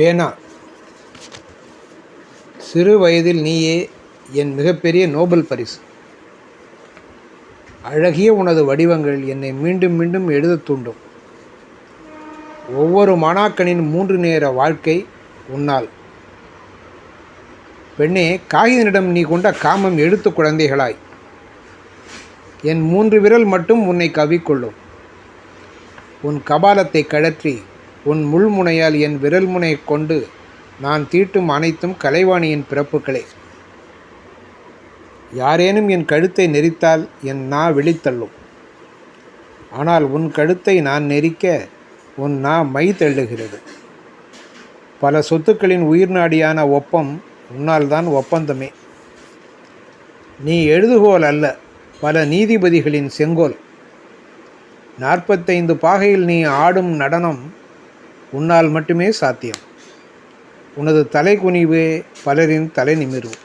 பேனா. சிறு வயதில் நீயே என் மிகப்பெரிய நோபல் பரிசு. அழகிய உனது வடிவங்கள் என்னை மீண்டும் மீண்டும் எழுதத் தூண்டும். ஒவ்வொரு மாணாக்கனின் 3 நேர வாழ்க்கை உன்னால். பெண்ணே, காகிதனிடம் நீ கொண்ட காமம் எழுத்து குழந்தைகளாய். என் 3 விரல் மட்டும் உன்னை கவ்விக்கொள்ளும். உன் கபாலத்தை கழற்றி உன் முள்முனையால் என் விரல் முனை கொண்டு நான் தீட்டும் அனைத்தும் கலைவாணியின் பிறப்புகளே. யாரேனும் என் கழுத்தை நெரித்தால் என் நா விழித்தள்ளும். ஆனால் உன் கழுத்தை நான் நெரிக்க உன் நா மை தள்ளுகிறது. பல சொத்துக்களின் உயிர் நாடியான ஒப்பம் உன்னால் தான் ஒப்பந்தமே. நீ எழுதுகோல் அல்ல, பல நீதிபதிகளின் செங்கோல். 45 பாகையில் நீ ஆடும் நடனம் உன்னால் மட்டுமே சாத்தியம். உனது தலைக்குனிவே பலரின் தலை நிமிரும்.